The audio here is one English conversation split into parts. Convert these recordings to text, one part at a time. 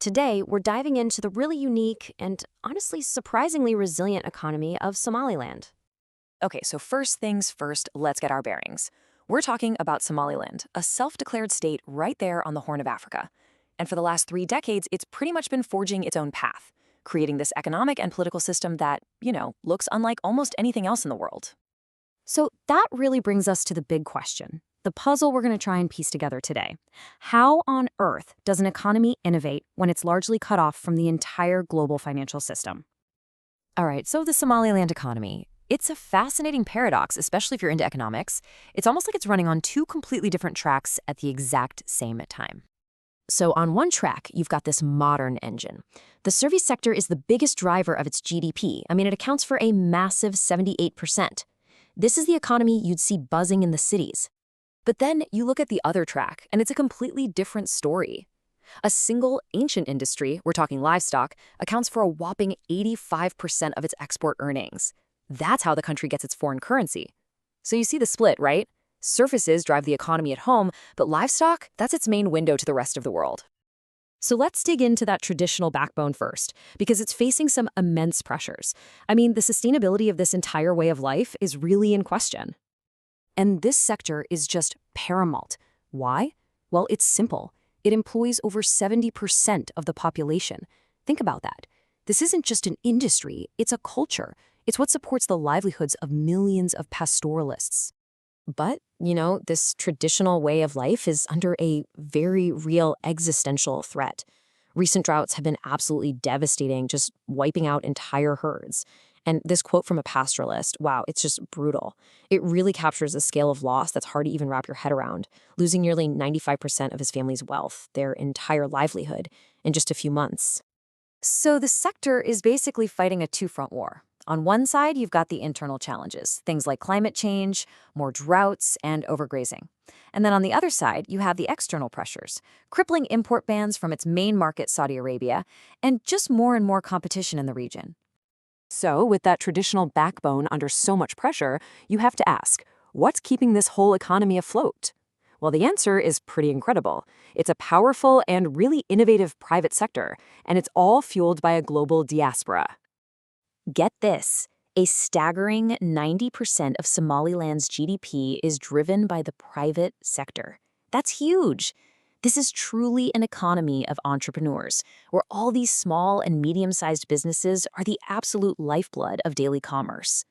today we're diving into the really unique and honestly surprisingly resilient economy of Somaliland. Okay, so first things first, let's get our bearings. We're talking about Somaliland, a self-declared state right there on the Horn of Africa. And for the last 3 decades, it's pretty much been forging its own path, creating this economic and political system that, looks unlike almost anything else in the world. So that really brings us to the big question, the puzzle we're going to try and piece together today. How on earth does an economy innovate when it's largely cut off from the entire global financial system? All right, so the Somaliland economy. It's a fascinating paradox, especially if you're into economics. It's almost like it's running on two completely different tracks at the exact same time. So on one track, you've got this modern engine. The service sector is the biggest driver of its GDP. It accounts for a massive 78%. This is the economy you'd see buzzing in the cities. But then you look at the other track, and it's a completely different story. A single ancient industry, we're talking livestock, accounts for a whopping 85% of its export earnings. That's how the country gets its foreign currency. So you see the split, right? Services drive the economy at home, but livestock, that's its main window to the rest of the world. So let's dig into that traditional backbone first, because it's facing some immense pressures. The sustainability of this entire way of life is really in question. And this sector is just paramount. Why? Well, it's simple. It employs over 70% of the population. Think about that. This isn't just an industry, it's a culture. It's what supports the livelihoods of millions of pastoralists. But, this traditional way of life is under a very real existential threat. Recent droughts have been absolutely devastating, just wiping out entire herds. And this quote from a pastoralist, wow, it's just brutal. It really captures a scale of loss that's hard to even wrap your head around, losing nearly 95% of his family's wealth, their entire livelihood, in just a few months. So the sector is basically fighting a two-front war. On one side, you've got the internal challenges, things like climate change, more droughts, and overgrazing. And then on the other side, you have the external pressures, crippling import bans from its main market, Saudi Arabia, and just more and more competition in the region. So, with that traditional backbone under so much pressure, you have to ask, what's keeping this whole economy afloat? Well, the answer is pretty incredible. It's a powerful and really innovative private sector, and it's all fueled by a global diaspora. Get this, a staggering 90% of Somaliland's GDP is driven by the private sector. That's huge. This is truly an economy of entrepreneurs, where all these small and medium-sized businesses are the absolute lifeblood of daily commerce.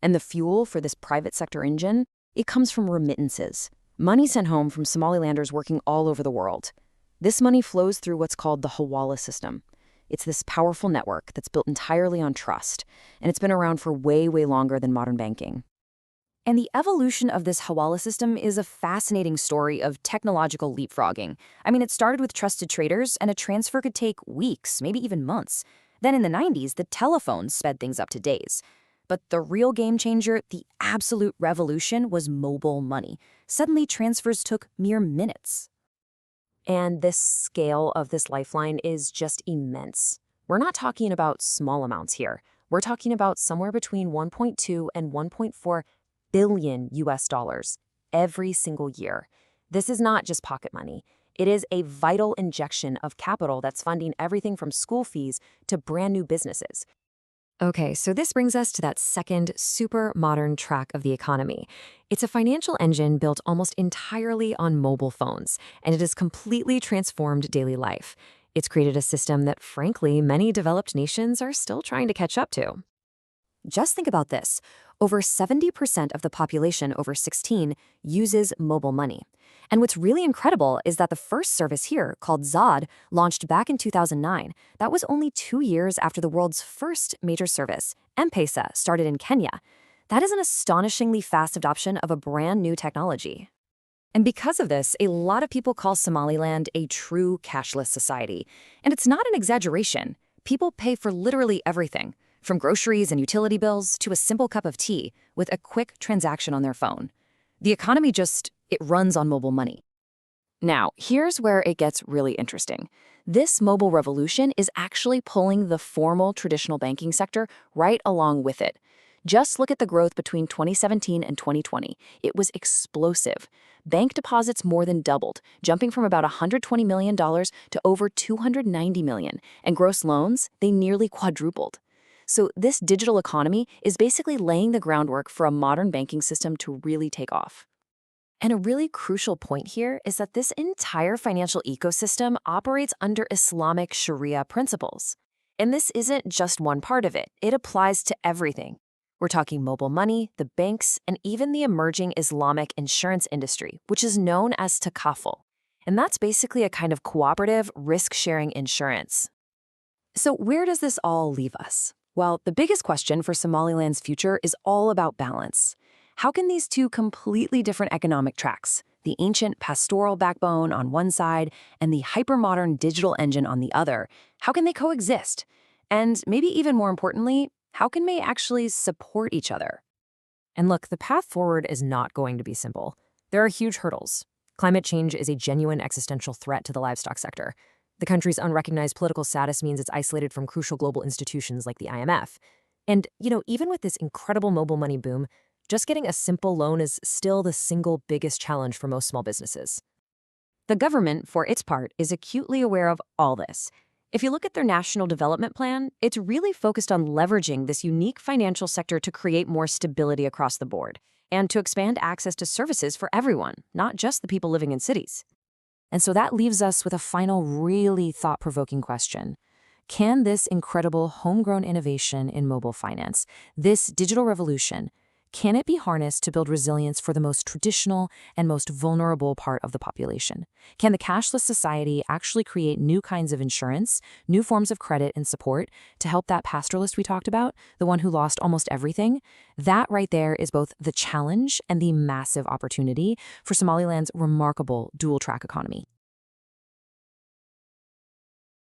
And the fuel for this private sector engine? It comes from remittances. Money sent home from Somalilanders working all over the world. This money flows through what's called the Hawala system. It's this powerful network that's built entirely on trust, and it's been around for way, way longer than modern banking. And the evolution of this Hawala system is a fascinating story of technological leapfrogging. It started with trusted traders, and a transfer could take weeks, maybe even months. Then in the 90s, the telephone sped things up to days. But the real game changer, the absolute revolution, was mobile money. Suddenly, transfers took mere minutes. And this scale of this lifeline is just immense. We're not talking about small amounts here. We're talking about somewhere between 1.2 and 1.4 billion US dollars every single year. This is not just pocket money. It is a vital injection of capital that's funding everything from school fees to brand new businesses. Okay, so this brings us to that second super modern track of the economy. It's a financial engine built almost entirely on mobile phones, and it has completely transformed daily life. It's created a system that, frankly, many developed nations are still trying to catch up to. Just think about this. Over 70% of the population over 16 uses mobile money. And what's really incredible is that the first service here, called Zod, launched back in 2009. That was only 2 years after the world's first major service, M-Pesa, started in Kenya. That is an astonishingly fast adoption of a brand new technology. And because of this, a lot of people call Somaliland a true cashless society. And it's not an exaggeration. People pay for literally everything, from groceries and utility bills to a simple cup of tea, with a quick transaction on their phone. The economy it runs on mobile money. Now, here's where it gets really interesting. This mobile revolution is actually pulling the formal traditional banking sector right along with it. Just look at the growth between 2017 and 2020. It was explosive. Bank deposits more than doubled, jumping from about $120 million to over $290 million, and gross loans, they nearly quadrupled. So this digital economy is basically laying the groundwork for a modern banking system to really take off. And a really crucial point here is that this entire financial ecosystem operates under Islamic Sharia principles. And this isn't just one part of it, it applies to everything. We're talking mobile money, the banks, and even the emerging Islamic insurance industry, which is known as takaful. And that's basically a kind of cooperative, risk-sharing insurance. So where does this all leave us? Well, the biggest question for Somaliland's future is all about balance. How can these two completely different economic tracks, the ancient pastoral backbone on one side and the hypermodern digital engine on the other, how can they coexist? And maybe even more importantly, how can they actually support each other? And look, the path forward is not going to be simple. There are huge hurdles. Climate change is a genuine existential threat to the livestock sector. The country's unrecognized political status means it's isolated from crucial global institutions like the IMF. And, even with this incredible mobile money boom, just getting a simple loan is still the single biggest challenge for most small businesses. The government, for its part, is acutely aware of all this. If you look at their national development plan, it's really focused on leveraging this unique financial sector to create more stability across the board and to expand access to services for everyone, not just the people living in cities. And so that leaves us with a final really thought-provoking question. Can this incredible homegrown innovation in mobile finance, this digital revolution, can it be harnessed to build resilience for the most traditional and most vulnerable part of the population? Can the cashless society actually create new kinds of insurance, new forms of credit and support to help that pastoralist we talked about, the one who lost almost everything? That right there is both the challenge and the massive opportunity for Somaliland's remarkable dual-track economy.